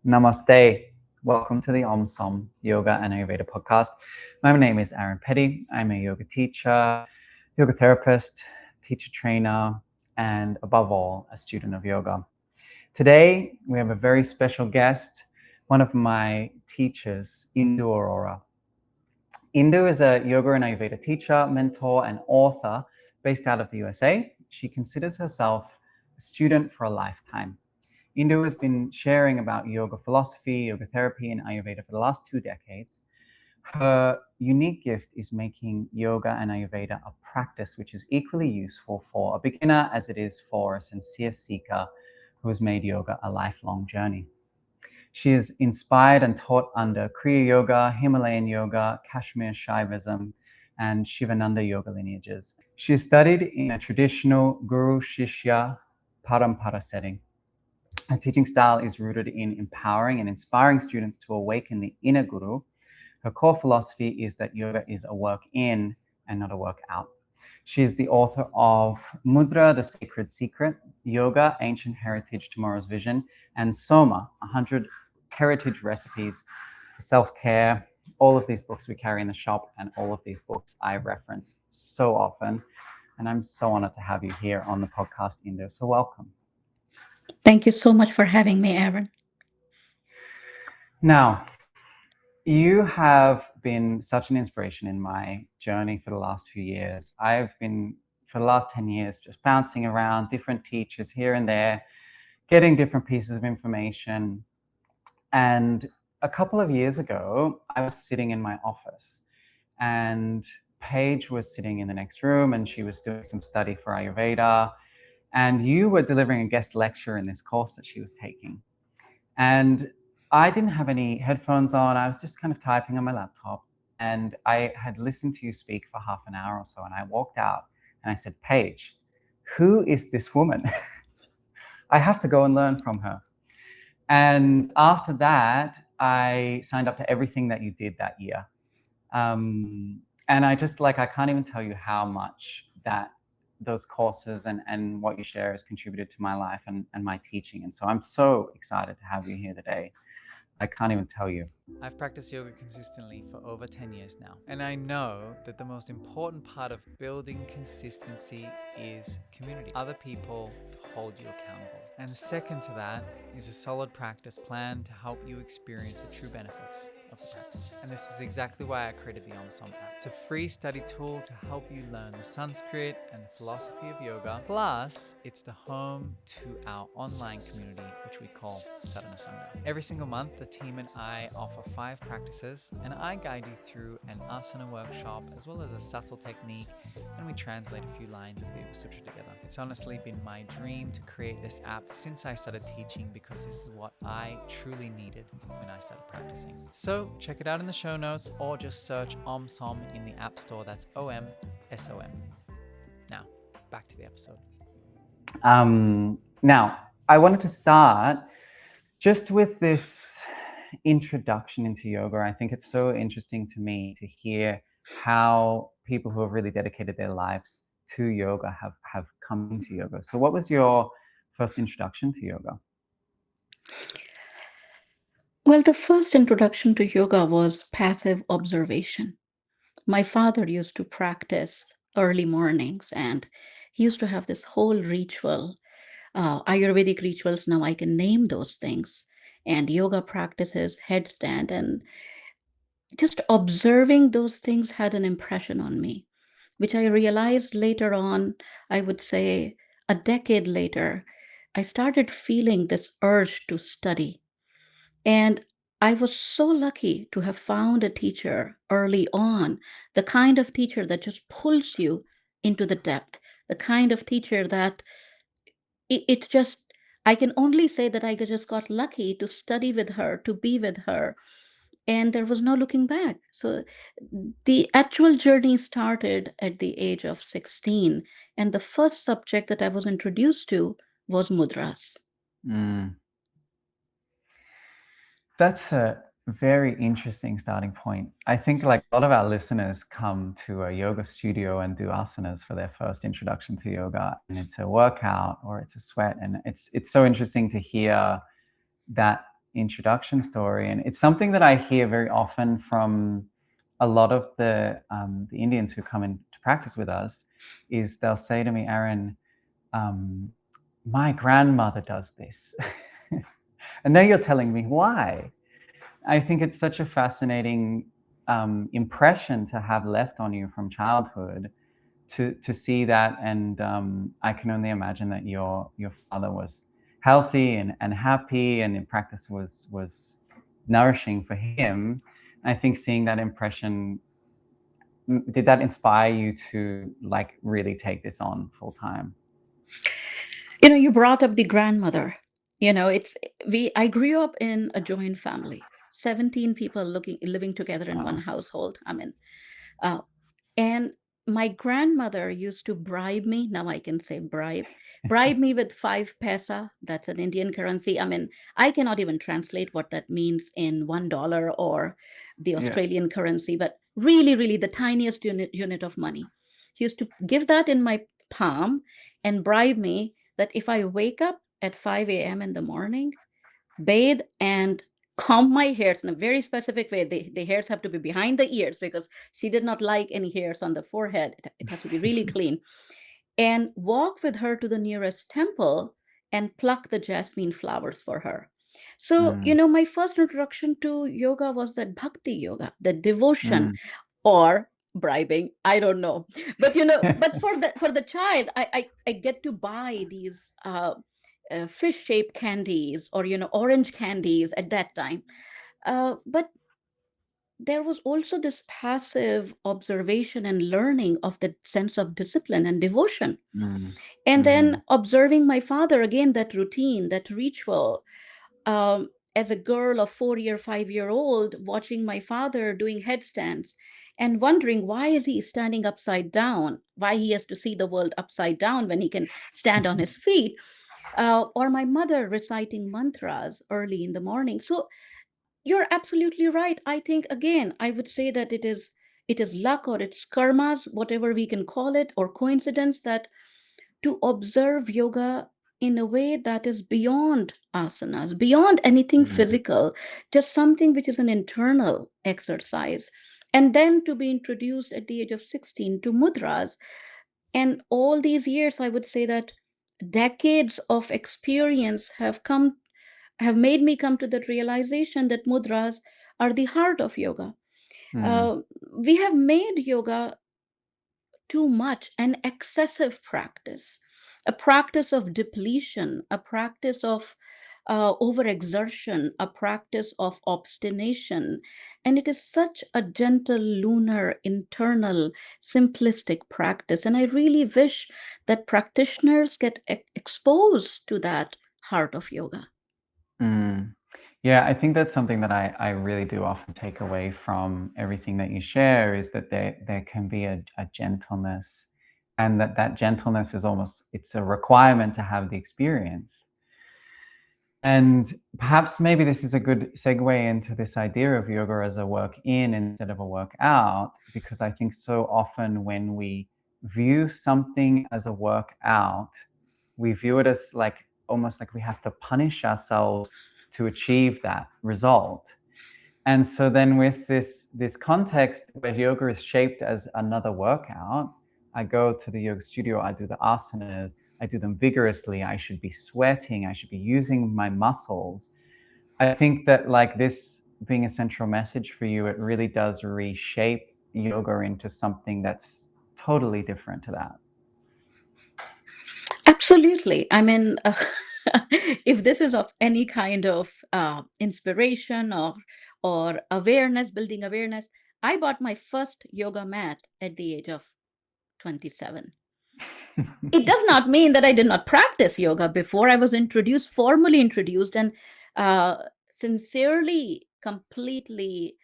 Namaste. Welcome to the Som Yoga and Ayurveda podcast. My name is Aaron Petty. I'm a yoga teacher, yoga therapist, teacher trainer, and above all, a student of yoga. Today, we have a very special guest, one of my teachers, Indu Arora. Indu is a yoga and Ayurveda teacher, mentor, and author based out of the USA. She considers herself a student for a lifetime. Indu has been sharing about yoga philosophy, yoga therapy, and Ayurveda for the last 2 decades. Her unique gift is making yoga and Ayurveda a practice which is equally useful for a beginner as it is for a sincere seeker who has made yoga a lifelong journey. She is inspired and taught under Kriya Yoga, Himalayan Yoga, Kashmir Shaivism, and Sivananda yoga lineages. She is studied in a traditional Guru-shishya parampara setting. Her teaching style is rooted in empowering and inspiring students to awaken the inner guru. Her core philosophy is that yoga is a work in and not a work out. She is the author of Mudra, the Sacred Secret, Yoga, Ancient Heritage, Tomorrow's Vision, and Soma, 100 heritage recipes for self-care. All of these books we carry in the shop, and all of these books I reference so often. And I'm so honored to have you here on the podcast, Indu. So welcome. Thank you so much for having me, Aaron. Now, you have been such an inspiration in my journey for the last few years. I've been, for the last 10 years, just bouncing around different teachers here and there, getting different pieces of information. And a couple of years ago, I was sitting in my office and Paige was sitting in the next room and she was doing some study for Ayurveda. And you were delivering a guest lecture in this course that she was taking. And I didn't have any headphones on. I was just kind of typing on my laptop. And I had listened to you speak for half an hour or so. And I walked out and I said, Paige, who is this woman? I have to go and learn from her. And after that, I signed up to everything that you did that year. And I just I can't even tell you how much those courses and what you share has contributed to my life and my teaching. And so I'm so excited to have you here today. I can't even tell you. I've practiced yoga consistently for over 10 years now, and I know that the most important part of building consistency is community, other people to hold you accountable. And second to that is a solid practice plan to help you experience the true benefits of the practice. And this is exactly why I created the Som app. It's a free study tool to help you learn the Sanskrit and the philosophy of yoga. Plus, it's the home to our online community, which we call Sadhana Sangha. Every single month, the team and I offer 5 practices, and I guide you through an Asana workshop as well as a subtle technique, and we translate a few lines of the Yoga Sutra together. It's honestly been my dream to create this app since I started teaching, because this is what I truly needed when I started practicing. So check it out in the show notes, or just search Som in the App Store. That's OMSOM. Now, back to the episode. Now, I wanted to start just with this introduction into yoga. I think it's so interesting to me to hear how people who have really dedicated their lives to yoga have come into yoga. So what was your first introduction to yoga? Well, the first introduction to yoga was passive observation. My father used to practice early mornings, and he used to have this whole ritual, Ayurvedic rituals. Now I can name those things, and yoga practices, headstand, and just observing those things had an impression on me, which I realized later on. I would say a decade later, I started feeling this urge to study. And I was so lucky to have found a teacher early on, the kind of teacher that just pulls you into the depth, the kind of teacher that it just, I can only say that I just got lucky to study with her, to be with her, and there was no looking back. So the actual journey started at the age of 16, and the first subject that I was introduced to was mudras. That's a very interesting starting point. I think a lot of our listeners come to a yoga studio and do asanas for their first introduction to yoga, and it's a workout or it's a sweat. And it's so interesting to hear that introduction story. And it's something that I hear very often from a lot of the Indians who come in to practice with us, is they'll say to me, Aaron, my grandmother does this. And now you're telling me why. I think it's such a fascinating impression to have left on you from childhood, to see that. And I can only imagine that your father was healthy and happy, and in practice was nourishing for him. I think seeing that impression, did that inspire you to like really take this on full time? You brought up the grandmother. It's we I grew up in a joint family, 17 people living together in one Wow. household. Uh, and my grandmother used to bribe me. Now I can say bribe me with 5 paisa. That's an Indian currency. I cannot even translate what that means in $1 or the Yeah. Australian currency, but really, really the tiniest unit of money. He used to give that in my palm and bribe me that if I wake up at 5 a.m. in the morning, bathe and comb my hairs in a very specific way. The hairs have to be behind the ears because she did not like any hairs on the forehead. It has to be really clean. And walk with her to the nearest temple and pluck the jasmine flowers for her. So, Mm, my first introduction to yoga was that bhakti yoga, the devotion, mm. or bribing, I don't know. But but for the child, I get to buy these fish shaped candies, or orange candies at that time. But there was also this passive observation and learning of the sense of discipline and devotion, Mm, and mhm, then observing my father, again, that routine, that ritual. As a girl of 4 year 5 year old, watching my father doing headstands and wondering, why is he standing upside down, why he has to see the world upside down when he can stand on his feet. Or my mother reciting mantras early in the morning. So you're absolutely right. I think, again, I would say that it is luck, or it's karmas, whatever we can call it, or coincidence, that to observe yoga in a way that is beyond asanas, beyond anything mm, physical, just something which is an internal exercise. And then to be introduced at the age of 16 to mudras. And all these years, I would say that decades of experience have made me come to that realization that mudras are the heart of yoga. mm, Uh, we have made yoga too much an excessive practice, a practice of depletion, a practice of overexertion, a practice of obstination. And it is such a gentle, lunar, internal, simplistic practice. And I really wish that practitioners get exposed to that heart of yoga. mm. Yeah, I think that's something that I really do often take away from everything that you share, is that there can be a gentleness, and that gentleness is almost, it's a requirement to have the experience. And perhaps maybe this is a good segue into this idea of yoga as a work in instead of a work out, because I think so often when we view something as a work out, we view it as like almost like we have to punish ourselves to achieve that result. And so then with this context where yoga is shaped as another workout, I go to the yoga studio, I do the asanas, I do them vigorously, I should be sweating, I should be using my muscles. I think that like this being a central message for you, it really does reshape yoga into something that's totally different to that. Absolutely. If this is of any kind of inspiration or awareness, building awareness, I bought my first yoga mat at the age of 27. It does not mean that I did not practice yoga before. I was formally introduced, and uh, sincerely, completely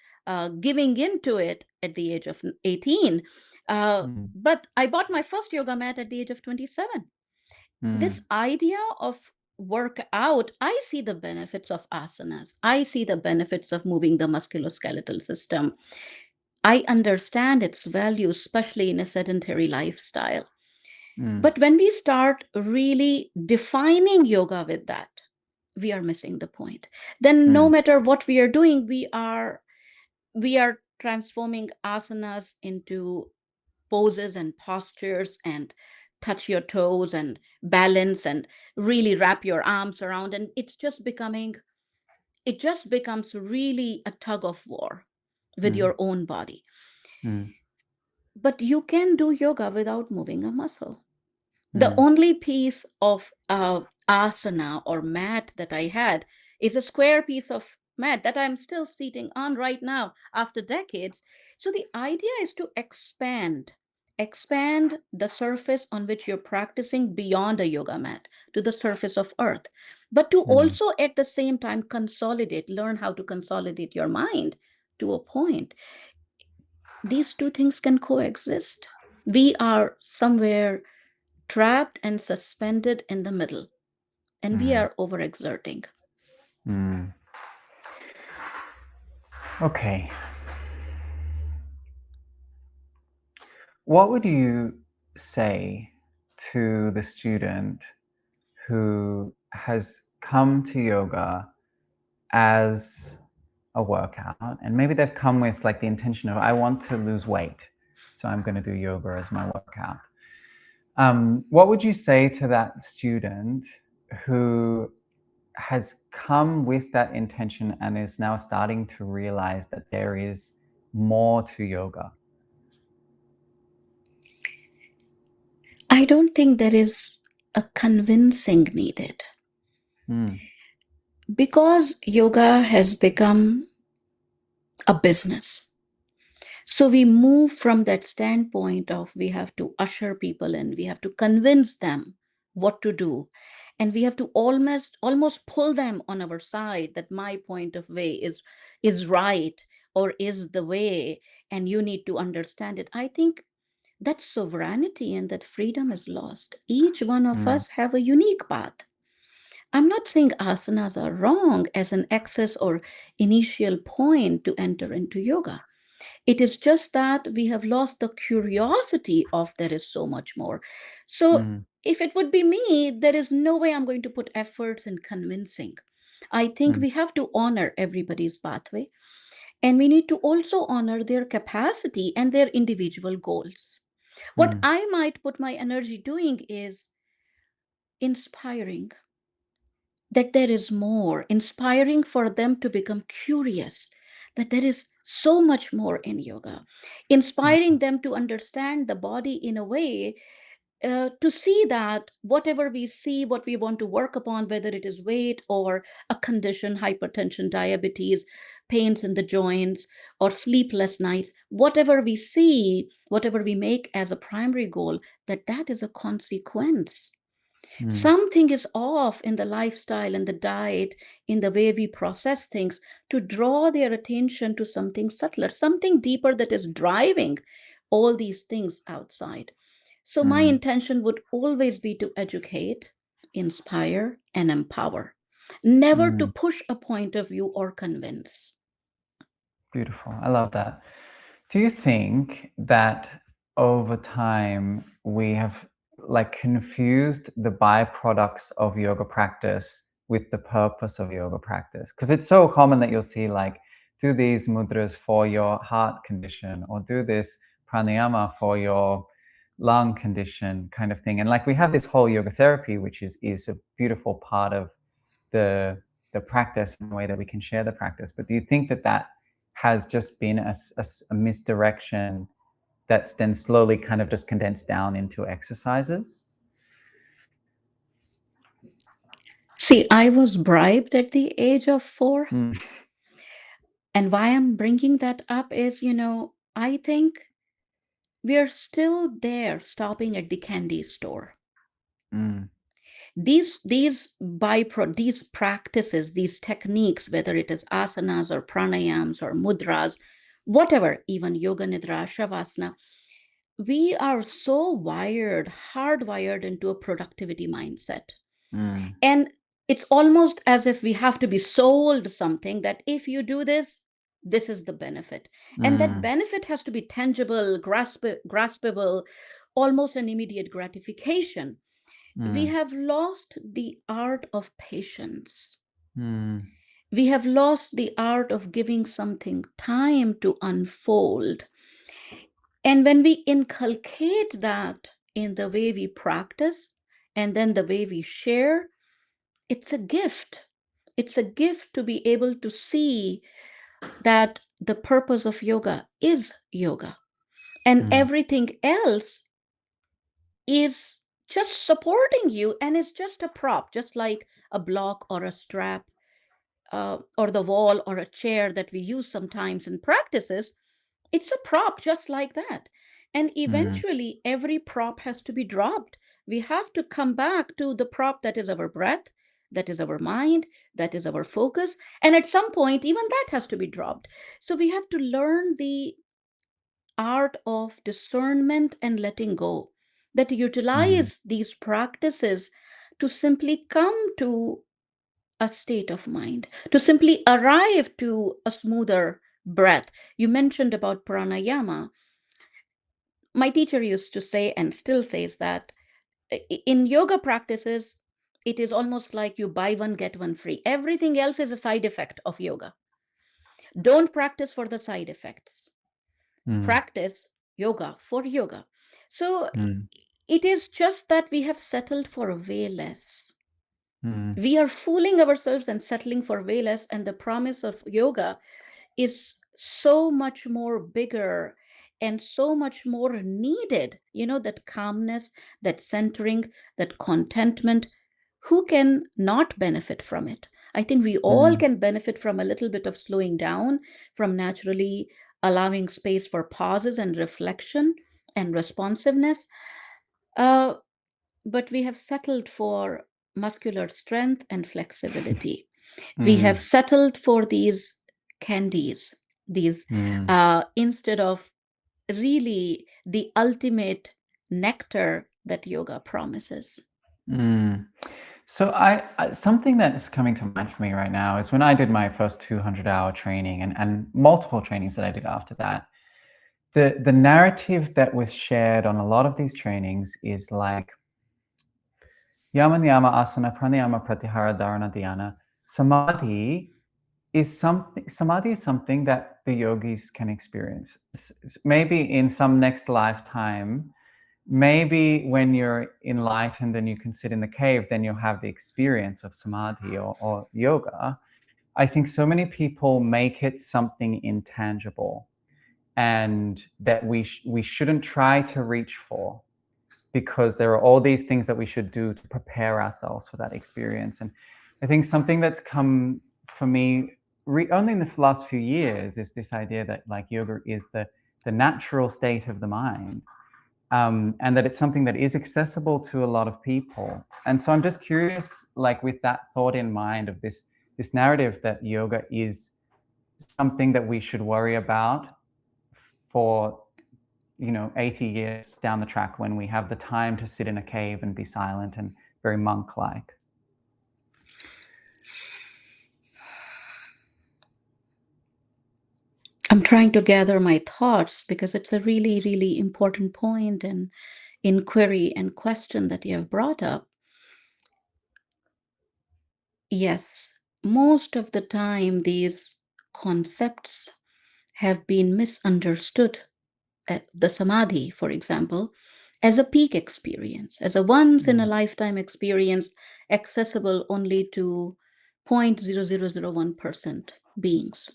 giving into it at the age of 18. Mm, But I bought my first yoga mat at the age of 27. This mm, idea of workout, I see the benefits of asanas. I see the benefits of moving the musculoskeletal system. I understand its value, especially in a sedentary lifestyle. mm, But when we start really defining yoga with that, we are missing the point. Then no matter what we are doing, we are transforming asanas into poses and postures and touch your toes and balance and really wrap your arms around, and it just becomes really a tug of war with your own body. But you can do yoga without moving a muscle. The only piece of asana or mat that I had is a square piece of mat that I'm still sitting on right now after decades. So the idea is to expand the surface on which you're practicing beyond a yoga mat to the surface of earth, but to also at the same time learn how to consolidate your mind to a point. These two things can coexist. We are somewhere trapped and suspended in the middle, and we are overexerting. Okay. What would you say to the student who has come to yoga as a workout, and maybe they've come with like the intention of, I want to lose weight, so I'm going to do yoga as my workout? What would you say to that student who has come with that intention and is now starting to realize that there is more to yoga? I don't think there is a convincing needed, because yoga has become a business. So we move from that standpoint of we have to usher people in, we have to convince them what to do, and we have to almost pull them on our side that my point of way is right or is the way, and you need to understand it. I think that sovereignty and that freedom is lost. Each one of us have a unique path. I'm not saying asanas are wrong as an access or initial point to enter into yoga. It is just that we have lost the curiosity of there is so much more. So if it would be me, there is no way I'm going to put efforts in convincing. I think we have to honor everybody's pathway, and we need to also honor their capacity and their individual goals. What I might put my energy doing is inspiring that there is more, inspiring for them to become curious, that there is so much more in yoga, inspiring them to understand the body in a way, to see that whatever we see, what we want to work upon, whether it is weight or a condition, hypertension, diabetes, pains in the joints, or sleepless nights, whatever we see, whatever we make as a primary goal, that is a consequence. Something is off in the lifestyle and the diet, in the way we process things, to draw their attention to something subtler, something deeper that is driving all these things outside. So, my intention would always be to educate, inspire, and empower, never to push a point of view or convince. Beautiful. I love that. Do you think that over time we have like confused the byproducts of yoga practice with the purpose of yoga practice? Because it's so common that you'll see like, do these mudras for your heart condition, or do this pranayama for your lung condition, kind of thing. And like we have this whole yoga therapy, which is a beautiful part of the practice and the way that we can share the practice. But do you think that that has just been a misdirection that's then slowly kind of just condensed down into exercises? See, I was bribed at the age of 4. And why I'm bringing that up is, I think we are still there stopping at the candy store. These practices, these techniques, whether it is asanas or pranayams or mudras, whatever, even yoga nidra, shavasana, we are so hardwired into a productivity mindset. And it's almost as if we have to be sold something that if you do this, this is the benefit. And that benefit has to be tangible, graspable, almost an immediate gratification. We have lost the art of patience. We have lost the art of giving something time to unfold. And when we inculcate that in the way we practice and then the way we share, it's a gift. It's a gift to be able to see that the purpose of yoga is yoga, and everything else is just supporting you and is just a prop, just like a block or a strap, or the wall or a chair that we use sometimes in practices. It's a prop just like that. And eventually, every prop has to be dropped. We have to come back to the prop that is our breath, that is our mind, that is our focus. And at some point, even that has to be dropped. So we have to learn the art of discernment and letting go, that utilize these practices to simply come to a state of mind, to simply arrive to a smoother breath. You mentioned about pranayama. My teacher used to say, and still says, that in yoga practices, it is almost like you buy one, get one free. Everything else is a side effect of yoga. Don't practice for the side effects. Practice yoga for yoga. So it is just that we have settled for way less. We are fooling ourselves and settling for way less, and the promise of yoga is so much more bigger and so much more needed. That calmness, that centering, that contentment. Who can not benefit from it? I think we all can benefit from a little bit of slowing down, from naturally allowing space for pauses and reflection and responsiveness. Uh, but we have settled for muscular strength and flexibility. We have settled for these candies, these instead of really the ultimate nectar that yoga promises. So something that's coming to mind for me right now is when I did my first 200-hour training and multiple trainings that I did after that, the narrative that was shared on a lot of these trainings is like yama niyama asana pranayama pratyahara dharana dhyana. Samadhi is something that the yogis can experience. Maybe in some next lifetime, maybe when you're enlightened and you can sit in the cave, then you'll have the experience of samadhi or yoga. I think so many people make it something intangible and that we shouldn't try to reach for, because there are all these things that we should do to prepare ourselves for that experience. And I think something that's come for me only in the last few years is this idea that like yoga is the natural state of the mind, and that it's something that is accessible to a lot of people. And so I'm just curious, like with that thought in mind of this narrative that yoga is something that we should worry about for 80 years down the track, when we have the time to sit in a cave and be silent and very monk-like. I'm trying to gather my thoughts because it's a really, really important point and inquiry and question that you have brought up. Yes, most of the time these concepts have been misunderstood. The samadhi, for example, as a peak experience, as a once in a lifetime experience, accessible only to 0.0001% beings.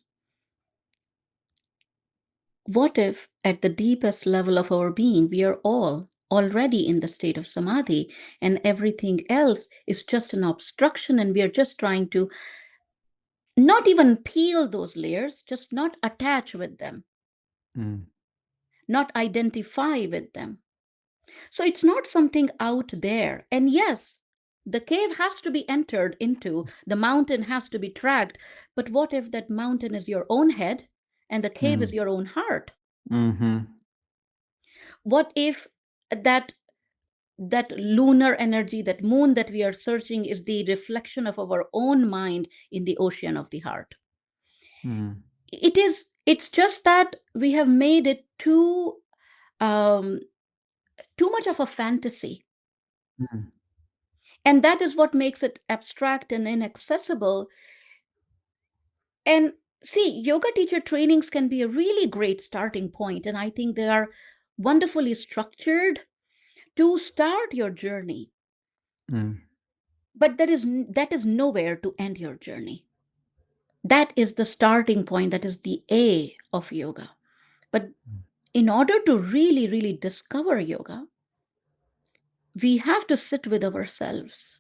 What if at the deepest level of our being, we are all already in the state of samadhi, and everything else is just an obstruction, and we are just trying to not even peel those layers, just not attach with them, not identify with them. So it's not something out there. And yes, the cave has to be entered into, the mountain has to be tracked. But what if that mountain is your own head and the cave is your own heart? What if that lunar energy, that moon that we are searching, is the reflection of our own mind in the ocean of the heart? It's just that we have made it too much of a fantasy. And that is what makes it abstract and inaccessible. And see, yoga teacher trainings can be a really great starting point, and I think they are wonderfully structured to start your journey. But that is nowhere to end your journey. That is the starting point, that is the A of yoga. But in order to really, really discover yoga, we have to sit with ourselves.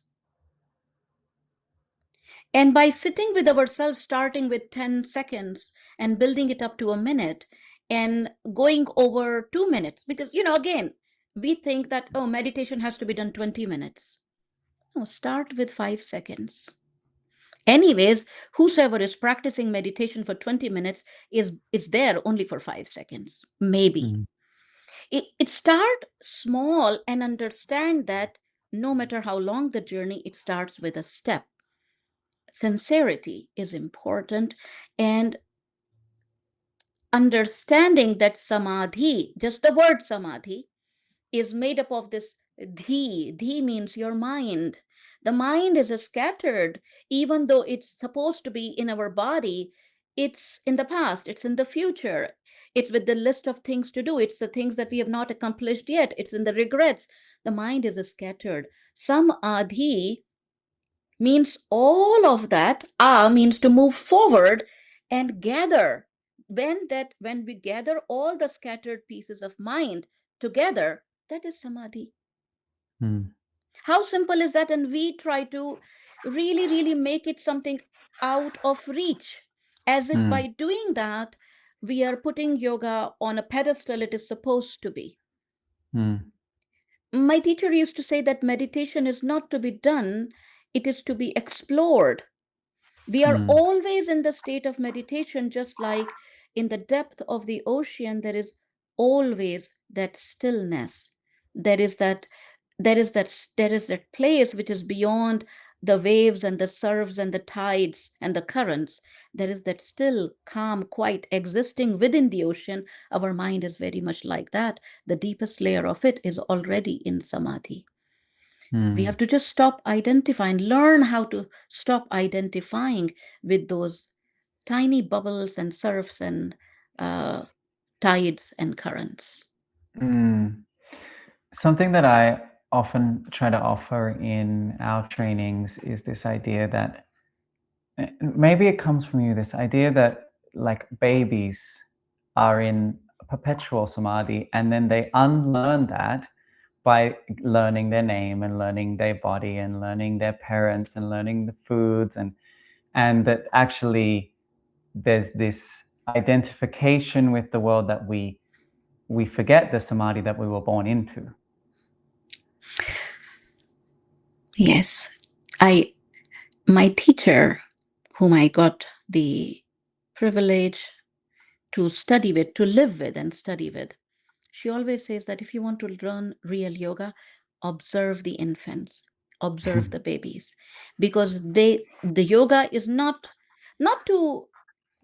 And by sitting with ourselves, starting with 10 seconds and building it up to a minute and going over 2 minutes, because, again, we think that, oh, meditation has to be done 20 minutes. No, start with 5 seconds. Anyways, whosoever is practicing meditation for 20 minutes is there only for 5 seconds, maybe. It start small and understand that no matter how long the journey, it starts with a step. Sincerity is important, and understanding that samadhi, just the word samadhi, is made up of this dhi. Dhi means your mind. The mind is scattered, even though it's supposed to be in our body. It's in the past, it's in the future, it's with the list of things to do, it's the things that we have not accomplished yet, it's in the regrets. The mind is scattered. Samadhi means all of that. Means to move forward and gather. When we gather all the scattered pieces of mind together, that is samadhi. How simple is that? And we try to really, really make it something out of reach, as if by doing that we are putting yoga on a pedestal it is supposed to be. My teacher used to say that meditation is not to be done, it is to be explored. We are always in the state of meditation, just like in the depth of the ocean, there is always that stillness. There is that, there is that place which is beyond the waves and the surfs and the tides and the currents. There is that still, calm, quiet existing within the ocean. Our mind is very much like that. The deepest layer of it is already in samadhi. We have to just stop identifying, learn how to stop identifying with those tiny bubbles and surfs and tides and currents. Something that I often try to offer in our trainings is this idea that maybe it comes from you, this idea that like babies are in perpetual samadhi and then they unlearn that by learning their name and learning their body and learning their parents and learning the foods, and that actually there's this identification with the world that we forget the samadhi that we were born into. Yes. My teacher, whom I got the privilege to study with, to live with and study with, she always says that if you want to learn real yoga, observe the infants, observe the babies, because the yoga is not to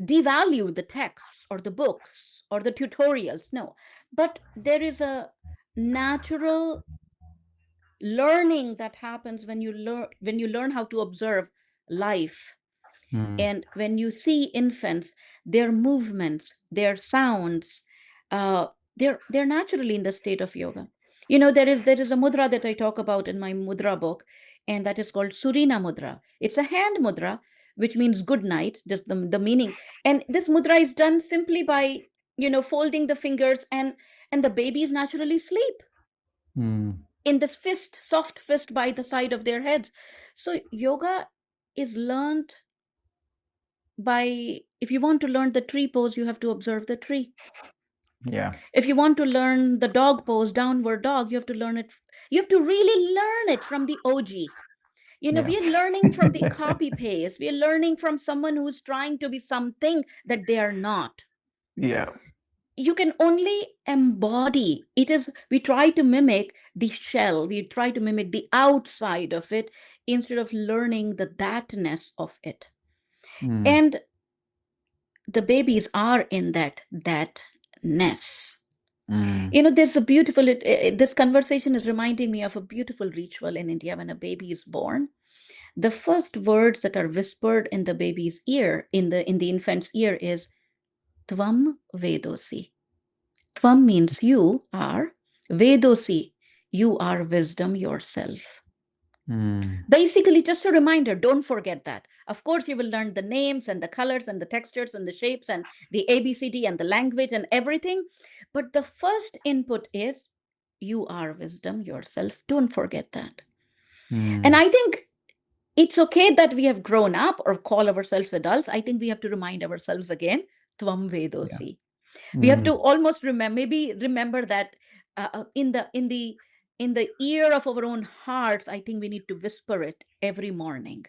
devalue the texts or the books or the tutorials, no, but there is a natural learning that happens when you learn how to observe life. And when you see infants, their movements, their sounds, they're naturally in the state of yoga. There is a mudra that I talk about in my mudra book, and that is called Surina mudra. It's a hand mudra, which means good night, just the meaning. And this mudra is done simply by folding the fingers, and the babies naturally sleep in this soft fist by the side of their heads. So yoga is learned by, if you want to learn the tree pose, you have to observe the tree. Yeah. If you want to learn the dog pose, downward dog, you have to learn it. You have to really learn it from the OG. Yeah. We are learning from the copy paste. We are learning from someone who's trying to be something that they are not. Yeah. You can only embody. We try to mimic the shell. We try to mimic the outside of it instead of learning the thatness of it. And the babies are in that ness. There's a beautiful, this conversation is reminding me of a beautiful ritual in India when a baby is born. The first words that are whispered in the baby's ear, in the infant's ear, is Tvam Vedosi. Tvam means you are, Vedosi, you are wisdom yourself. Basically, just a reminder, don't forget that. Of course, you will learn the names and the colors and the textures and the shapes and the ABCD and the language and everything. But the first input is you are wisdom yourself. Don't forget that. And I think it's okay that we have grown up or call ourselves adults. I think we have to remind ourselves again, Tvam Vedosi. We have to almost remember that in the ear of our own hearts. I think we need to whisper it every morning,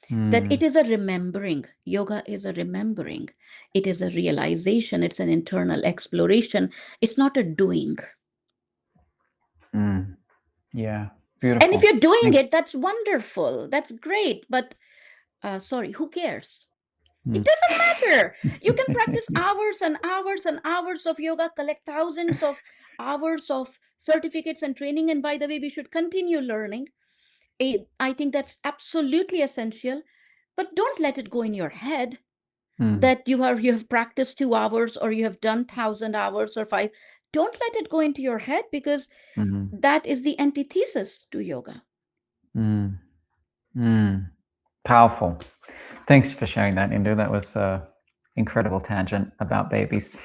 that it is a remembering. Yoga is a remembering. It is a realization. It's an internal exploration. It's not a doing. Yeah, beautiful. And if you're doing it, that's wonderful. That's great. But sorry, who cares? It doesn't matter. You can practice hours and hours and hours of yoga, collect thousands of hours of certificates and training. And by the way, we should continue learning. I think that's absolutely essential. But don't let it go in your head that you have practiced 2 hours or you have done 1,000 hours or 5. Don't let it go into your head, because that is the antithesis to yoga. Powerful. Thanks for sharing that, Indu. That was an incredible tangent about babies.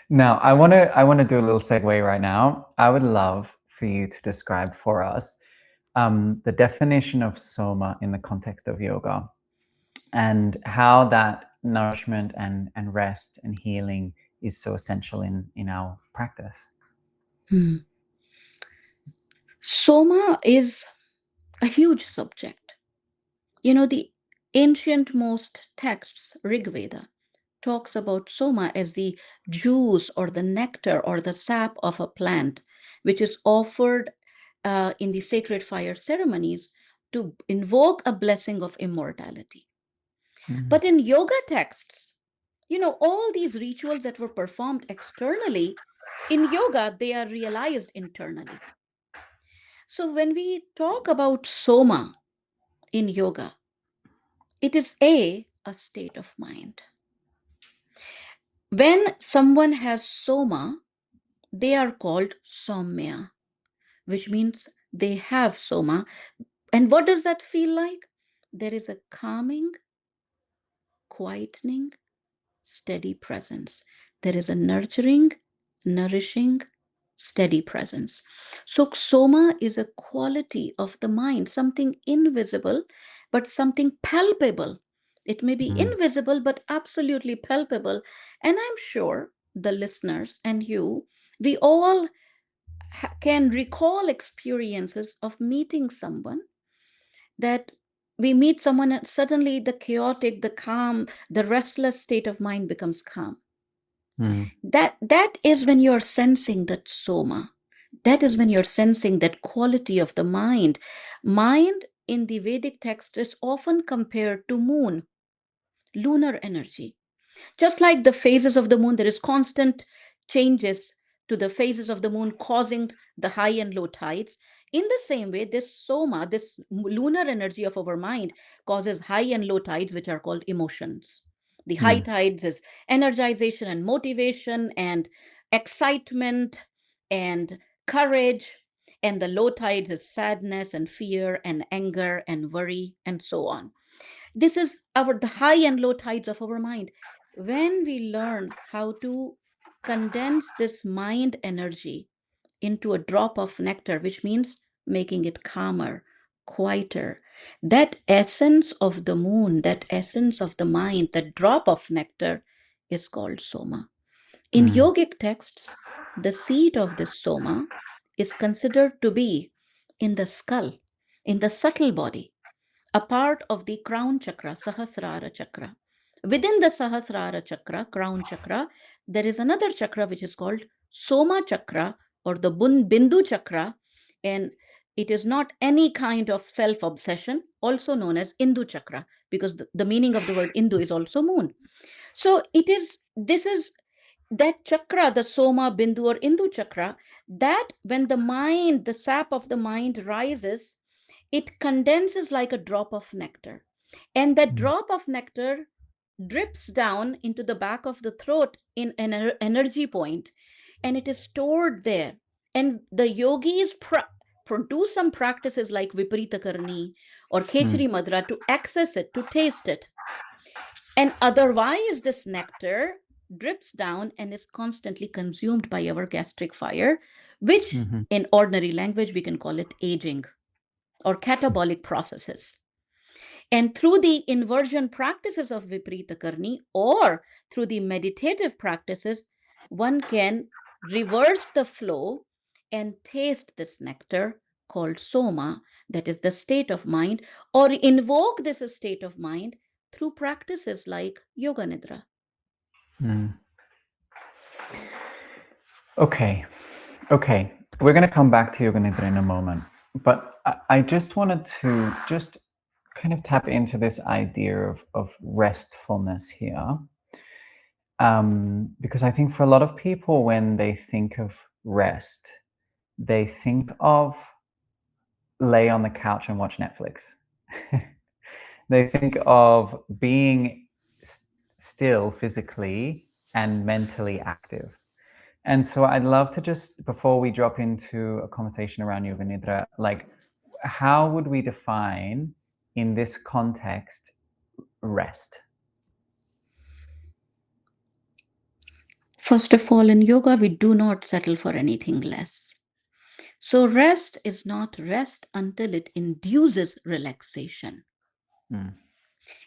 Now, I want to do a little segue right now. I would love for you to describe for us the definition of Soma in the context of yoga, and how that nourishment and rest and healing is so essential in our practice. Soma is a huge subject. The ancient most texts, Rig Veda, talks about Soma as the juice or the nectar or the sap of a plant, which is offered in the sacred fire ceremonies to invoke a blessing of immortality. But in yoga texts, all these rituals that were performed externally, in yoga, they are realized internally. So when we talk about Soma in yoga, it is a state of mind. When someone has Soma, they are called Somya, which means they have Soma. And what does that feel like? There is a calming, quietening, steady presence. There is a nurturing, nourishing, steady presence. So, Soma is a quality of the mind, something invisible, but something palpable. It may be invisible, but absolutely palpable. And I'm sure the listeners and you, we all can recall experiences of meeting someone, that we meet someone and suddenly the chaotic, the calm, the restless state of mind becomes calm. That is when you're sensing that Soma. That is when you're sensing that quality of the mind. Mind in the Vedic text is often compared to moon, lunar energy. Just like the phases of the moon, there is constant changes to the phases of the moon, causing the high and low tides. In the same way, this Soma, this lunar energy of our mind, causes high and low tides, which are called emotions. The high tides is energization and motivation and excitement and courage. And the low tides is sadness and fear and anger and worry and so on. This is the high and low tides of our mind. When we learn how to condense this mind energy into a drop of nectar, which means making it calmer, quieter, that essence of the moon, that essence of the mind, that drop of nectar is called Soma. In yogic texts, the seat of this Soma is considered to be in the skull, in the subtle body, a part of the crown chakra, Sahasrara chakra. Within the Sahasrara chakra, crown chakra, there is another chakra which is called Soma chakra or the Bindu chakra. And it is not any kind of self obsession, also known as Indu chakra, because the meaning of the word Indu is also moon. So this is that chakra, the Soma, Bindu, or Indu chakra, that when the mind, the sap of the mind rises, it condenses like a drop of nectar. And that drop of nectar drips down into the back of the throat in an energy point, and it is stored there. And the yogis do some practices like Viparita Karni or Khechari Madra to access it, to taste it. And otherwise, this nectar drips down and is constantly consumed by our gastric fire, which in ordinary language we can call it aging or catabolic processes. And through the inversion practices of Viparita Karni or through the meditative practices, one can reverse the flow and taste this nectar called Soma, that is the state of mind, or invoke this state of mind through practices like Yoga Nidra. Okay. We're going to come back to Yoga Nidra in a moment. But I just wanted to just kind of tap into this idea of restfulness here. Because I think for a lot of people, when they think of rest, they think of lay on the couch and watch Netflix. They think of being still physically and mentally active. And so I'd love to just, before we drop into a conversation around Yoga Nidra, like, how would we define in this context rest? First of all, in yoga, we do not settle for anything less. So rest is not rest until it induces relaxation.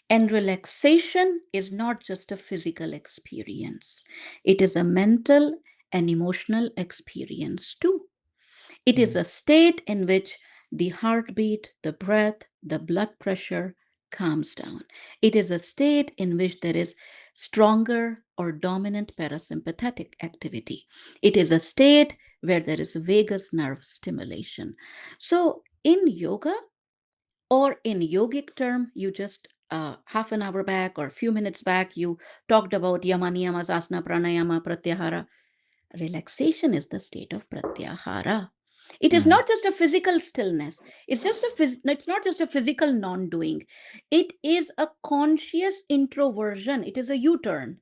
And relaxation is not just a physical experience. It is a mental and emotional experience too. It is a state in which the heartbeat, the breath, the blood pressure calms down. It is a state in which there is stronger or dominant parasympathetic activity. It is a state where there is vagus nerve stimulation. So in yoga, or in yogic term, you just half an hour back or a few minutes back, you talked about yama, niyamas, asana, pranayama, pratyahara. Relaxation is the state of pratyahara. It is not just a physical stillness. It's not just a physical non-doing. It is a conscious introversion. It is a U-turn.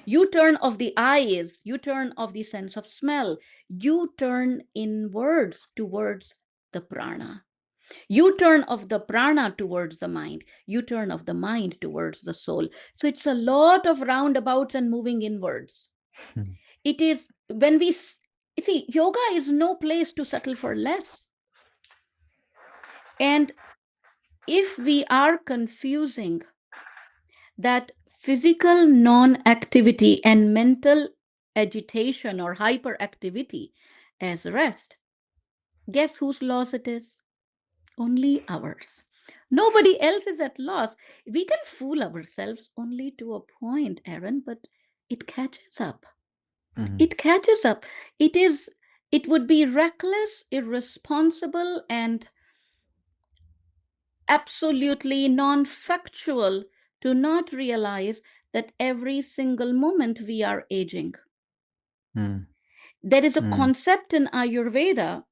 U-turn of the eyes, U-turn of the sense of smell, U-turn inwards towards the prana. U-turn of the prana towards the mind, U-turn of the mind towards the soul. So it's a lot of roundabouts and moving inwards. It is when we see, yoga is no place to settle for less. And if we are confusing that physical non-activity and mental agitation or hyperactivity as rest, guess whose loss it is? Only ours. Nobody else is at loss. We can fool ourselves only to a point, Aaron, but it catches up. It catches up. It would be reckless, irresponsible, and absolutely non-factual to not realize that every single moment we are aging. There is a concept in Ayurveda.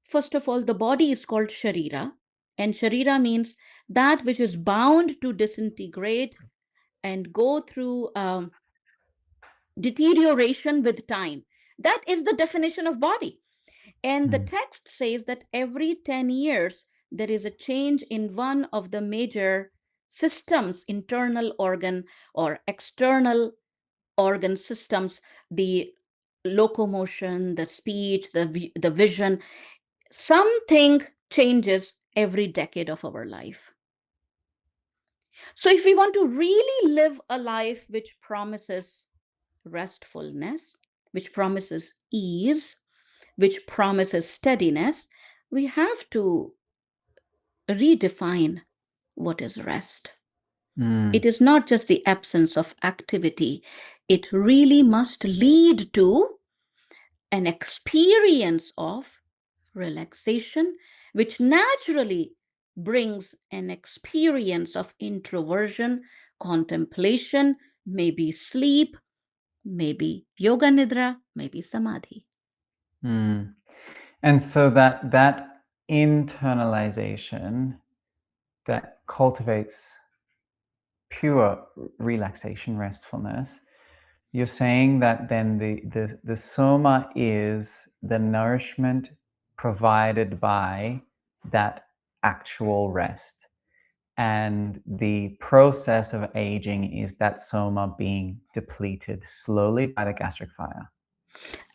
First of all, the body is called Sharira, and Sharira means that which is bound to disintegrate and go through deterioration with time. That is the definition of body. And the text says that every 10 years, there is a change in one of the major systems, internal organ or external organ systems, the locomotion, the speech, the vision. Something changes every decade of our life. So if we want to really live a life which promises restfulness, which promises ease, which promises steadiness, we have to redefine what is rest. It is not just the absence of activity. It really must lead to an experience of relaxation, which naturally brings an experience of introversion, contemplation, maybe sleep, maybe yoga nidra, maybe samadhi. Mm. And so that internalization that cultivates pure relaxation, restfulness, you're saying that then the soma is the nourishment provided by that actual rest. And the process of aging is that soma being depleted slowly by the gastric fire.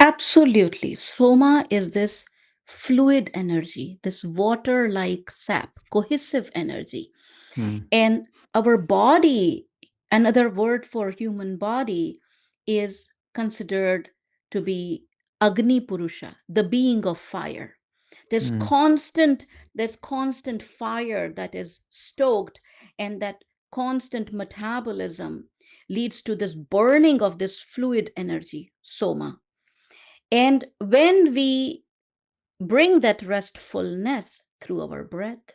Absolutely. Soma is this fluid energy, this water like sap, cohesive energy. Mm. And our body, another word for human body, is considered to be Agni Purusha, the being of fire. There's Mm. constant, there's constant fire that is stoked, and that constant metabolism leads to this burning of this fluid energy, soma. And when we bring that restfulness through our breath,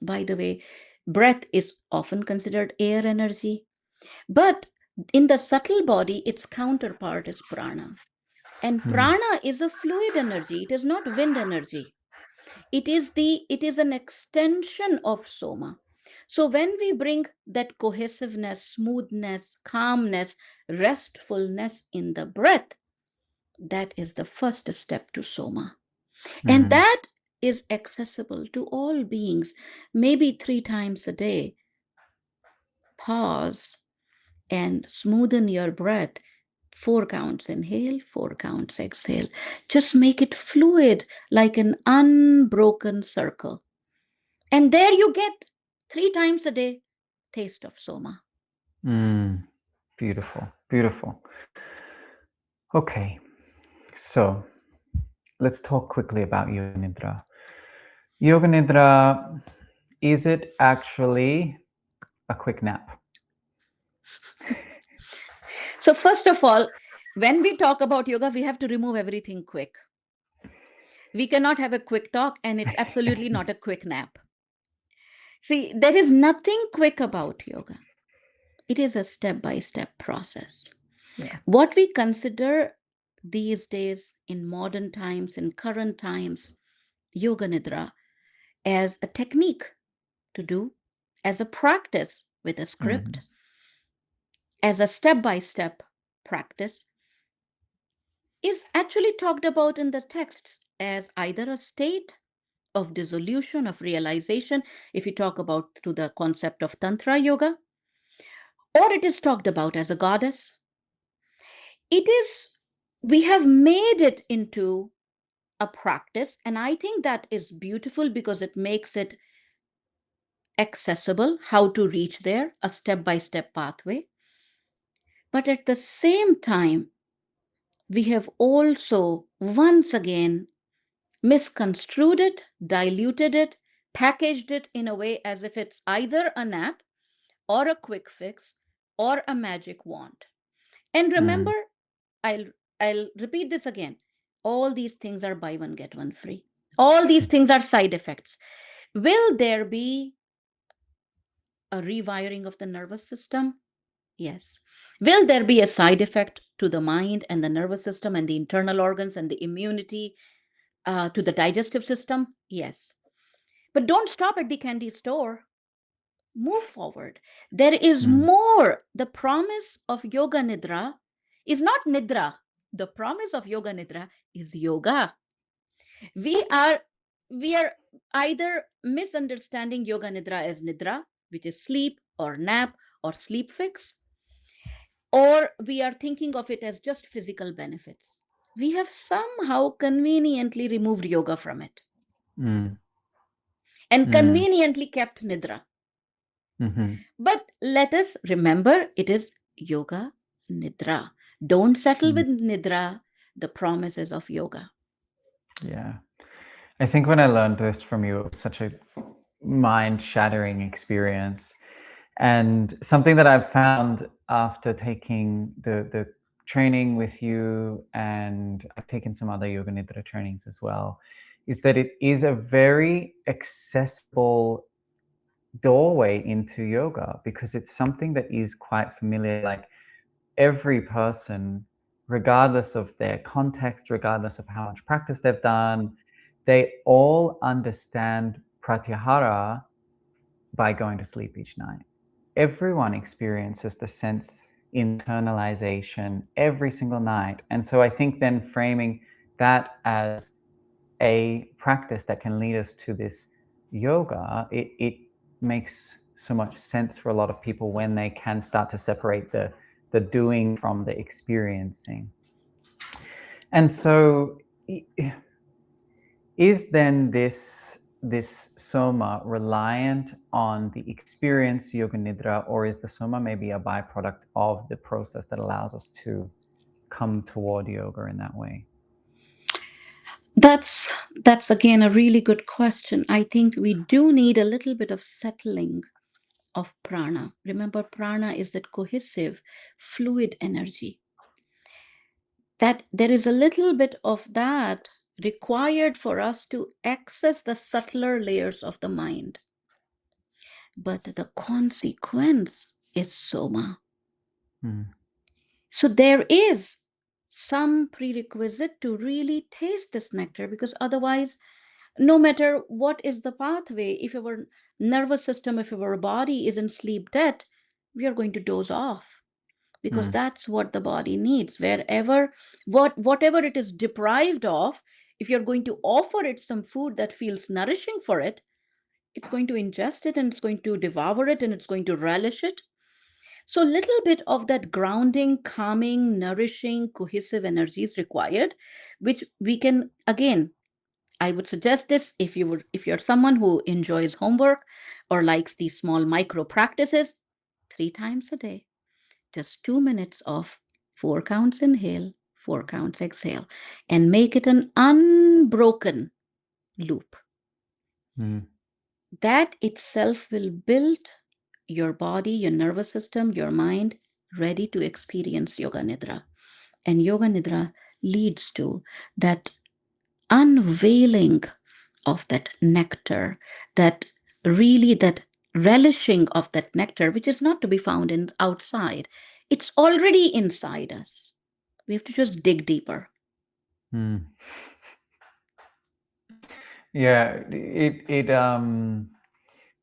by the way, breath is often considered air energy, but in the subtle body, its counterpart is prana. And Mm. prana is a fluid energy, it is not wind energy. It is an extension of soma. So when we bring that cohesiveness, smoothness, calmness, restfulness in the breath, that is the first step to soma. And Mm. that is accessible to all beings. Maybe 3 times a day, pause and smoothen your breath. 4 counts inhale, 4 counts exhale. Just make it fluid like an unbroken circle. And there you get 3 times a day taste of soma. Mm. Beautiful, beautiful. Okay, so let's talk quickly about Yoga Nidra. Yoga Nidra, is it actually a quick nap? So, first of all, when we talk about yoga, we have to remove everything quick. We cannot have a quick talk, and it's absolutely not a quick nap. See, there is nothing quick about yoga. It is a step by step process. Yeah. What we consider these days in modern times, in current times, yoga nidra, as a technique to do, as a practice with a Mm. script, as a step by step practice, is actually talked about in the texts as either a state of dissolution, of realization, if you talk about through the concept of Tantra yoga, or it is talked about as a goddess. It is, we have made it into a practice, and I think that is beautiful because it makes it accessible how to reach there, a step by step pathway. But at the same time, we have also once again misconstrued it, diluted it, packaged it in a way as if it's either a nap or a quick fix or a magic wand. And remember, Mm. I'll I'll repeat this again. All these things are buy one get one free. All these things are side effects. Will there be a rewiring of the nervous system? Yes. Will there be a side effect to the mind and the nervous system and the internal organs and the immunity, to the digestive system? Yes. But don't stop at the candy store. Move forward. There is Mm. more. The promise of Yoga Nidra is not Nidra. The promise of Yoga Nidra is yoga. We are we are either misunderstanding Yoga Nidra as Nidra, which is sleep or nap or sleep fix, or we are thinking of it as just physical benefits. We have somehow conveniently removed yoga from it Mm. and Mm. conveniently kept Nidra. Mhm. But let us remember it is yoga nidra. Don't settle Mm. with nidra, the promises of yoga. Yeah. I think when I learned this from you, it was such a mind-shattering experience. And something that I've found after taking the training with you, and I've taken some other Yoga Nidra trainings as well, is that it is a very accessible doorway into yoga because it's something that is quite familiar. Like every person regardless of their context, regardless of how much practice they've done, they all understand pratyahara by going to sleep each night. Everyone experiences the sense internalization every single night. And so I think then framing that as a practice that can lead us to this yoga, it makes so much sense for a lot of people when they can start to separate the doing from the experiencing. And so is then this soma reliant on the experience yoga nidra, or is the soma maybe a byproduct of the process that allows us to come toward yoga in that way? That's again a really good question. I think we do need a little bit of settling of prana. Remember, prana is that cohesive, fluid energy. That there is a little bit of that required for us to access the subtler layers of the mind. But the consequence is soma. So there is some prerequisite to really taste this nectar, because otherwise, no matter what is the pathway, if our nervous system, if our body is in sleep debt, we are going to doze off, because that's what the body needs. Wherever, whatever it is deprived of, if you're going to offer it some food that feels nourishing for it, it's going to ingest it and it's going to devour it and it's going to relish it. So, little bit of that grounding, calming, nourishing, cohesive energy is required, which we can again. I would suggest this if you're someone who enjoys homework or likes these small micro practices, 3 times a day, just 2 minutes of 4 counts inhale, 4 counts exhale, and make it an unbroken loop. That itself will build your body, your nervous system, your mind ready to experience Yoga Nidra. And Yoga Nidra leads to that unveiling of that nectar, that really that relishing of that nectar, which is not to be found in outside. It's already inside us. We have to just dig deeper. Yeah, it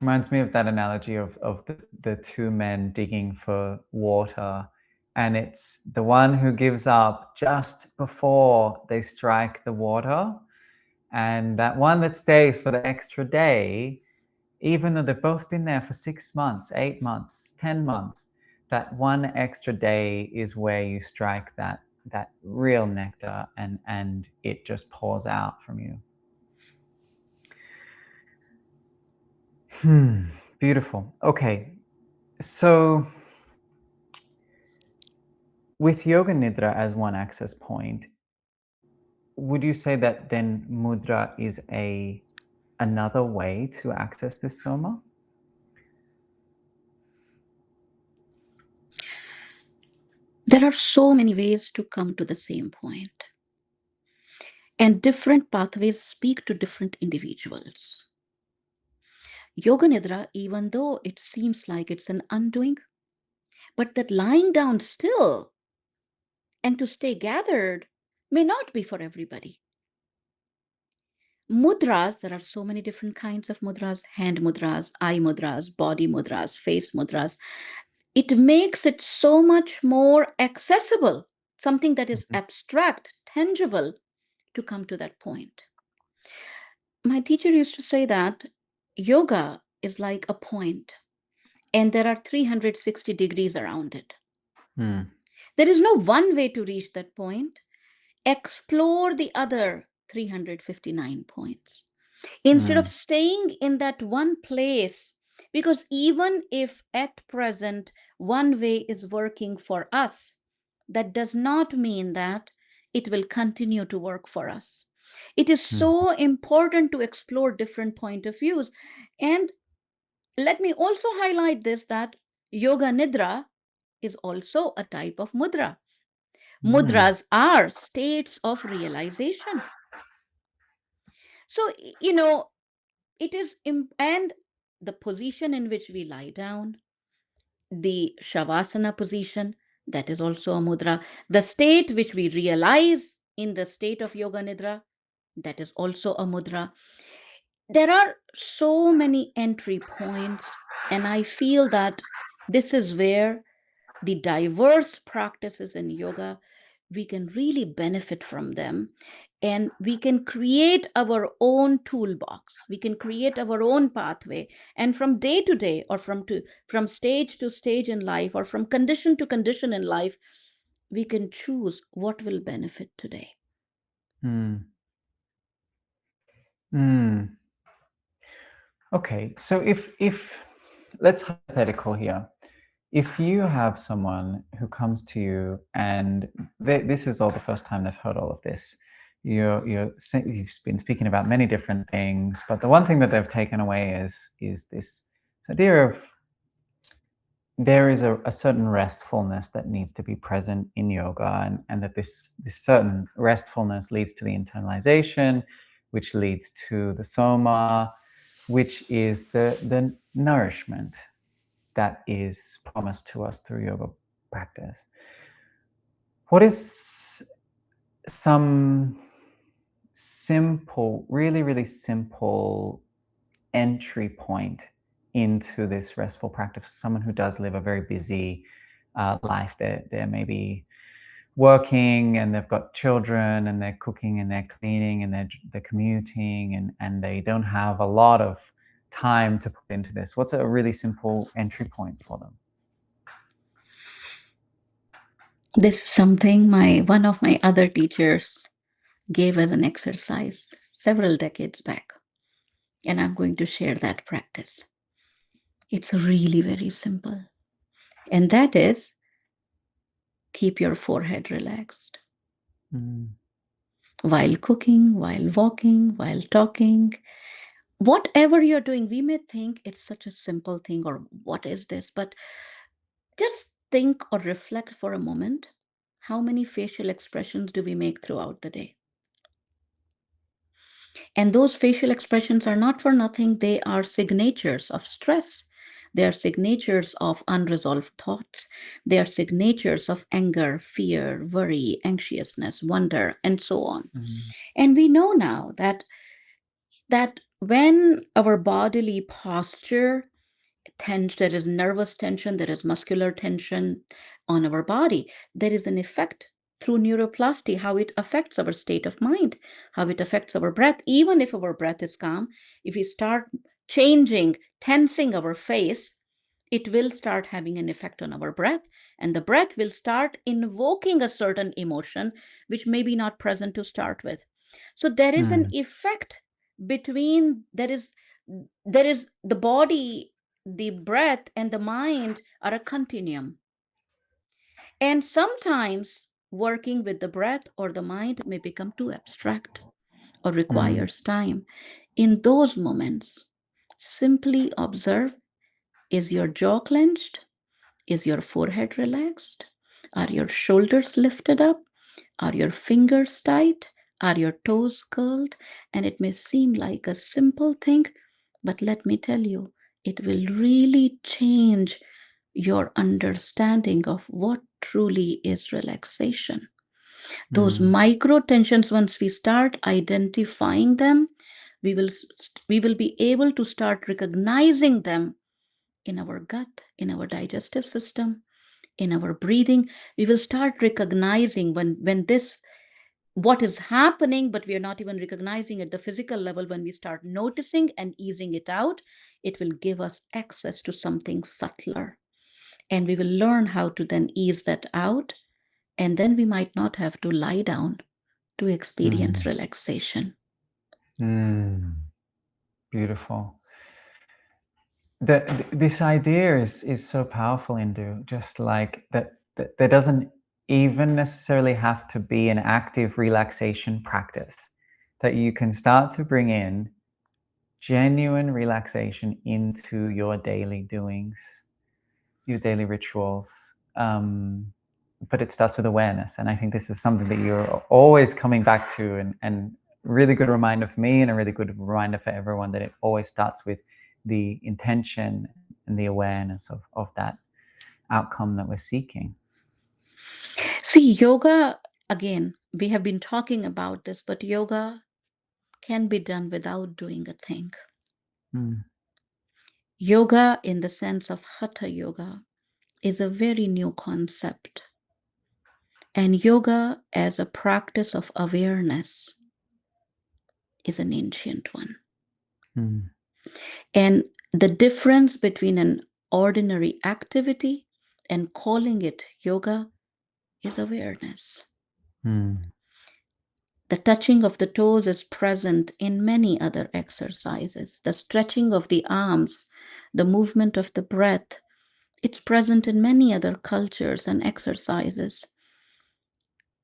reminds me of that analogy of the two men digging for water, and it's the one who gives up just before they strike the water, and that one that stays for the extra day, even though they've both been there for 6 months, 8 months, 10 months, that one extra day is where you strike that real nectar, and it just pours out from you. Beautiful. Okay. So with Yoga Nidra as one access point, would you say that then mudra is another way to access this soma? There are so many ways to come to the same point. And different pathways speak to different individuals. Yoga Nidra, even though it seems like it's an undoing, but that lying down still and to stay gathered may not be for everybody. Mudras, there are so many different kinds of mudras: hand mudras, eye mudras, body mudras, face mudras. It makes it so much more accessible, something that is abstract, tangible, to come to that point. My teacher used to say that yoga is like a point, and there are 360 degrees around it. There is no one way to reach that point. Explore the other 359 points instead of staying in that one place, because even if at present one way is working for us, that does not mean that it will continue to work for us. It is so important to explore different point of views. And let me also highlight this, that yoga nidra is also a type of mudra. Mudras are states of realization. So, it is, and the position in which we lie down, the shavasana position, that is also a mudra. The state which we realize in the state of yoga nidra, that is also a mudra. There are so many entry points, and I feel that this is where the diverse practices in yoga, we can really benefit from them, and we can create our own toolbox, we can create our own pathway, and from day to day, or from stage to stage in life, or from condition to condition in life, we can choose what will benefit today. Mm. Mm. Okay, so if let's hypothetical here. If you have someone who comes to you and this is all the first time they've heard all of this, you've been speaking about many different things, but the one thing that they've taken away is this idea of there is a certain restfulness that needs to be present in yoga, and that this certain restfulness leads to the internalization, which leads to the Soma, which is the nourishment that is promised to us through yoga practice. What is some simple, really simple entry point into this restful practice for someone who does live a very busy life? They're maybe working, and they've got children, and they're cooking, and they're cleaning, and they're commuting, and they don't have a lot of time to put into this. What's a really simple entry point for them? This is something one of my other teachers gave as an exercise several decades back, and I'm going to share that practice. It's really very simple, and that is keep your forehead relaxed. While cooking, while walking, while talking, whatever you're doing, we may think it's such a simple thing, or what is this? But just think or reflect for a moment. How many facial expressions do we make throughout the day? And those facial expressions are not for nothing. They are signatures of stress. They are signatures of unresolved thoughts. They are signatures of anger, fear, worry, anxiousness, wonder, and so on. And we know now that when our bodily posture tense, there is nervous tension, there is muscular tension on our body, there is an effect through neuroplasty, how it affects our state of mind, how it affects our breath. Even if our breath is calm, if we start changing, tensing our face, it will start having an effect on our breath, and the breath will start invoking a certain emotion which may be not present to start with. So there is an effect between, there is the body, the breath, and the mind are a continuum. And sometimes working with the breath or the mind may become too abstract or requires time. In those moments, simply observe, is your jaw clenched? Is your forehead relaxed? Are your shoulders lifted up? Are your fingers tight? Are your toes curled? And it may seem like a simple thing, but let me tell you, it will really change your understanding of what truly is relaxation. Those micro tensions, once we start identifying them, we will be able to start recognizing them in our gut, in our digestive system, in our breathing. We will start recognizing when this, what is happening, but we are not even recognizing at the physical level. When we start noticing and easing it out, it will give us access to something subtler, and we will learn how to then ease that out, and then we might not have to lie down to experience relaxation. Beautiful. This idea is so powerful, Indu. Just like that there doesn't even necessarily have to be an active relaxation practice. That you can start to bring in genuine relaxation into your daily doings, your daily rituals. But it starts with awareness. And I think this is something that you're always coming back to, and really good reminder for me, and a really good reminder for everyone, that it always starts with the intention and the awareness of that outcome that we're seeking. See, yoga, again, we have been talking about this, but yoga can be done without doing a thing. Mm. Yoga, in the sense of hatha yoga, is a very new concept. And yoga, as a practice of awareness, is an ancient one. Mm. And the difference between an ordinary activity and calling it yoga is awareness. Mm. The touching of the toes is present in many other exercises. The stretching of the arms, the movement of the breath, it's present in many other cultures and exercises.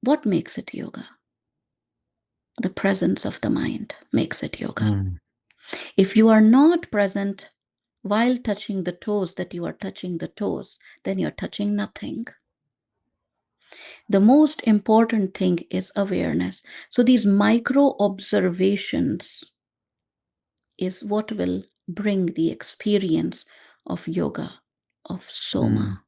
What makes it yoga? The presence of the mind makes it yoga. Mm. If you are not present while touching the toes, that you are touching the toes, then you're touching nothing. The most important thing is awareness. So these micro observations is what will bring the experience of yoga, of Soma.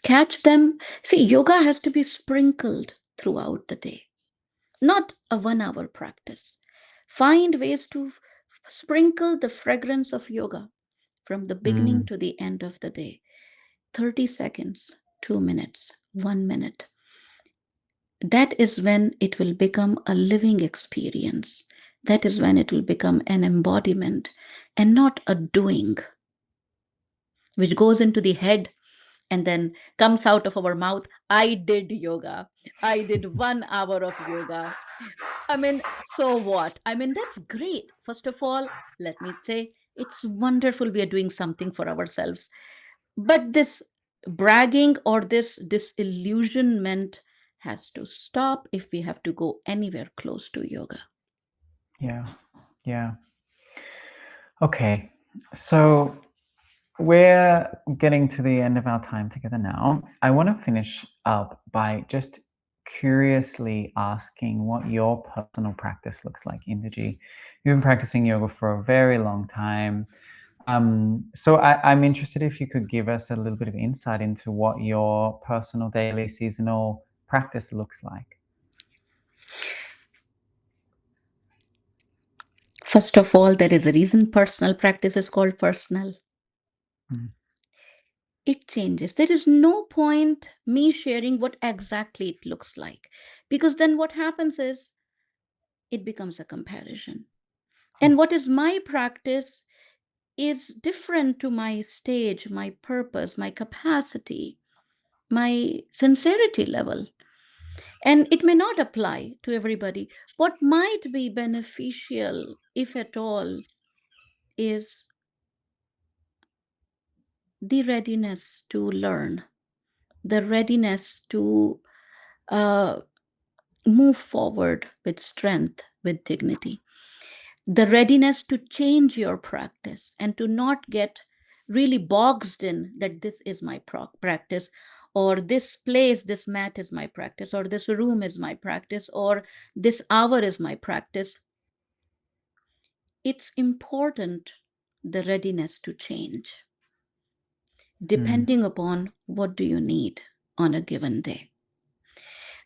Catch them. See, yoga has to be sprinkled throughout the day, not a 1 hour practice. Find ways to sprinkle the fragrance of yoga from the beginning Mm. to the end of the day. 30 seconds, 2 minutes, 1 minute. That is when it will become a living experience. That is when it will become an embodiment and not a doing, which goes into the head and then comes out of our mouth. I did yoga. I did 1 hour of yoga. I mean, so what? I mean, that's great. First of all, let me say it's wonderful we are doing something for ourselves. But this bragging or this disillusionment has to stop if we have to go anywhere close to yoga. Yeah. Yeah. Okay. So we're getting to the end of our time together now. I want to finish up by just curiously asking what your personal practice looks like, Induji. You've been practicing yoga for a very long time. So I'm interested if you could give us a little bit of insight into what your personal daily seasonal practice looks like. First of all, there is a reason personal practice is called personal. Mm. It changes. There is no point me sharing what exactly it looks like, because then what happens is it becomes a comparison. And what is my practice is different to my stage, my purpose, my capacity, my sincerity level. And it may not apply to everybody. What might be beneficial, if at all, is the readiness to learn, the readiness to uh, move forward with strength, with dignity, the readiness to change your practice and to not get really boxed in that this is my practice, or this place, this mat is my practice, or this room is my practice, or this hour is my practice. It's important, the readiness to change, depending upon what do you need on a given day.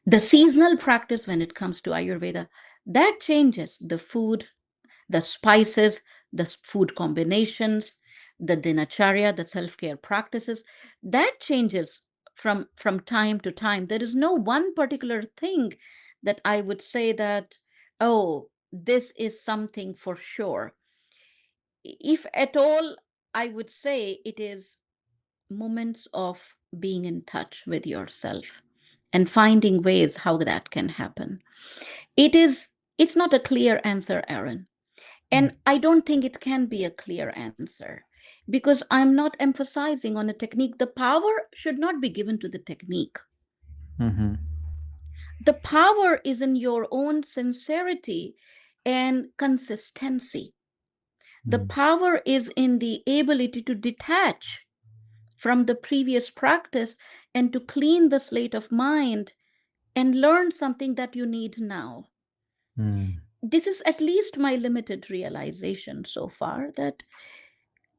The seasonal practice when it comes to Ayurveda, that changes the food, the spices, the food combinations, the dinacharya, the self-care practices, that changes from time to time. There is no one particular thing that I would say that, oh, this is something for sure. If at all, I would say it is moments of being in touch with yourself and finding ways how that can happen. It's not a clear answer, Aaron. And I don't think it can be a clear answer, because I'm not emphasizing on a technique. The power should not be given to the technique. Mm-hmm. The power is in your own sincerity and consistency. The power is in the ability to detach from the previous practice and to clean the slate of mind and learn something that you need now. Mm. This is at least my limited realization so far, that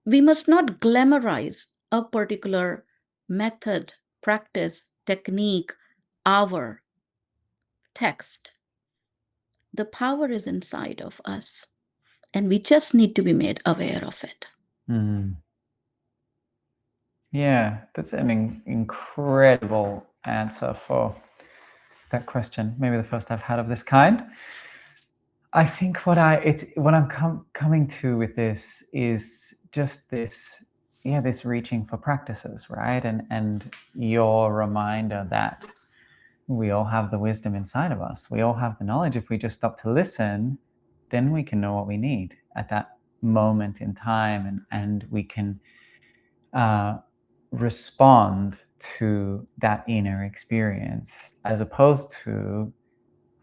we must not glamorize a particular method, practice, technique, our text. The power is inside of us, and we just need to be made aware of it. Yeah, that's an incredible answer for that question. Maybe the first I've had of this kind. I think what I'm coming to with this is just this reaching for practices, right? And your reminder that we all have the wisdom inside of us. We all have the knowledge. If we just stop to listen, then we can know what we need at that moment in time, and we can respond to that inner experience, as opposed to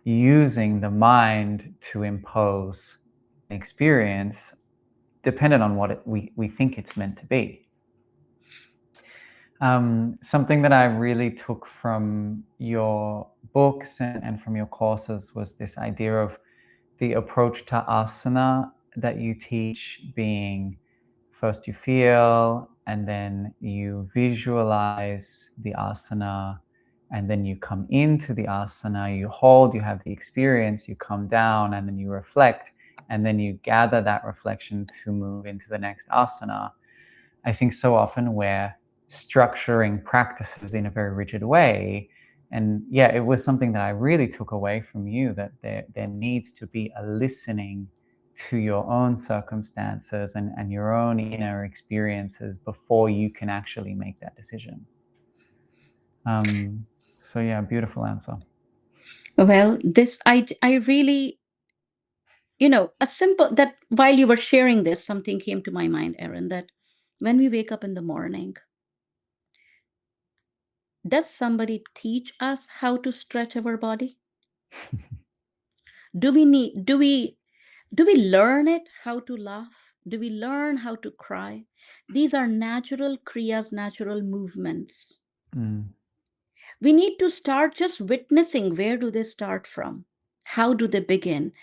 using the mind to impose an experience dependent on what we think it's meant to be. Something that I really took from your books and from your courses was this idea of the approach to asana that you teach being first you feel, and then you visualize the asana, and then you come into the asana, you hold, you have the experience, you come down, and then you reflect, and then you gather that reflection to move into the next asana. I think so often we're structuring practices in a very rigid way. And yeah, it was something that I really took away from you, that there needs to be a listening to your own circumstances and your own inner experiences before you can actually make that decision. So yeah, beautiful answer. Well, this I really, a simple, that while you were sharing this, something came to my mind, Erin, that when we wake up in the morning, does somebody teach us how to stretch our body? Do we learn it, how to laugh? Do we learn how to cry? These are natural kriyas, natural movements. We need to start just witnessing. Where do they start from? How do they begin?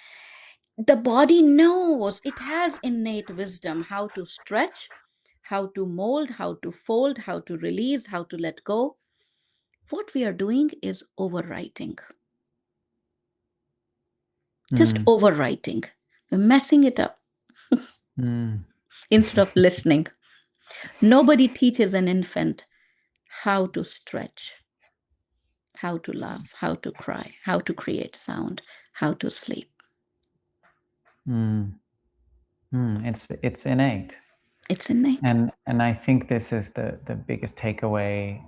The body knows, it has innate wisdom how to stretch, how to mold, how to fold, how to release, how to let go. What we are doing is overwriting. Just overwriting. We're messing it up instead of listening. Nobody teaches an infant how to stretch, how to laugh, how to cry, how to create sound, how to sleep. It's innate. It's innate. And I think this is the biggest takeaway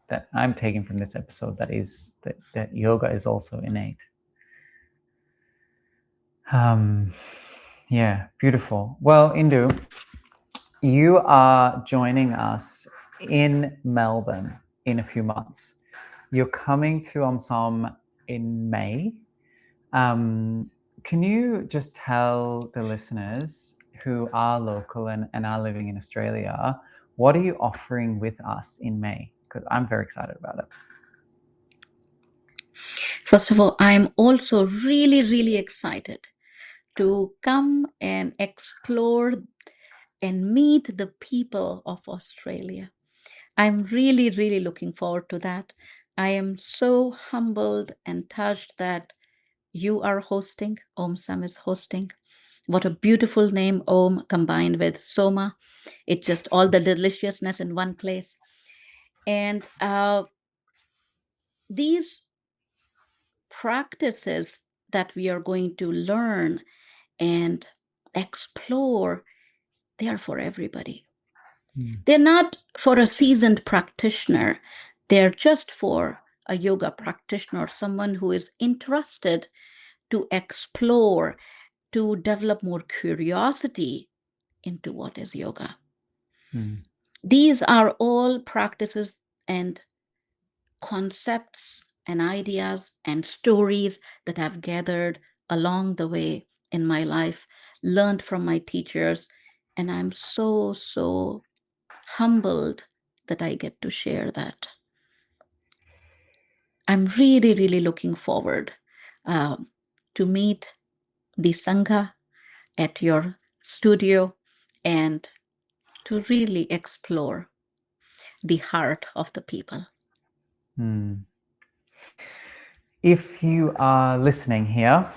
that I'm taking from this episode, that is that yoga is also innate. Yeah, beautiful. Well, Indu, you are joining us in Melbourne in a few months. You're coming to OMSOM in May. Can you just tell the listeners who are local and are living in Australia, what are you offering with us in May? Because I'm very excited about it. First of all, I'm also really, really excited to come and explore and meet the people of Australia. I'm really, really looking forward to that. I am so humbled and touched that you are hosting, OMSAM is hosting. What a beautiful name, Om combined with Soma. It's just all the deliciousness in one place. And these practices that we are going to learn and explore, they are for everybody. They're not for a seasoned practitioner. They're just for a yoga practitioner, someone who is interested to explore, to develop more curiosity into what is yoga. These are all practices and concepts and ideas and stories that I've gathered along the way in my life, learned from my teachers, and I'm so, so humbled that I get to share that. I'm really, really looking forward to meet the Sangha at your studio and to really explore the heart of the people. If you are listening here,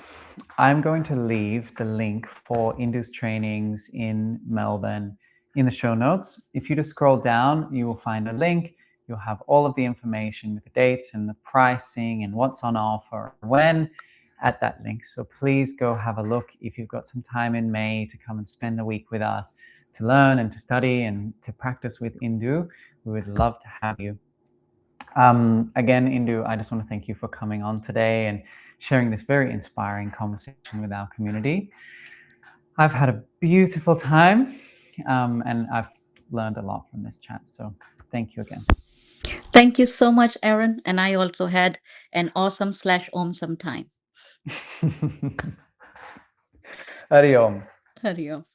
I'm going to leave the link for Indu's trainings in Melbourne in the show notes. If you just scroll down, you will find a link. You'll have all of the information with the dates and the pricing and what's on offer when at that link. So please go have a look if you've got some time in May to come and spend a week with us to learn and to study and to practice with Indu. We would love to have you. Again, Indu, I just want to thank you for coming on today and sharing this very inspiring conversation with our community. I've had a beautiful time and I've learned a lot from this chat. So thank you again. Thank you so much, Aaron. And I also had an awesome/awesome time. Hari Om. Hari Om.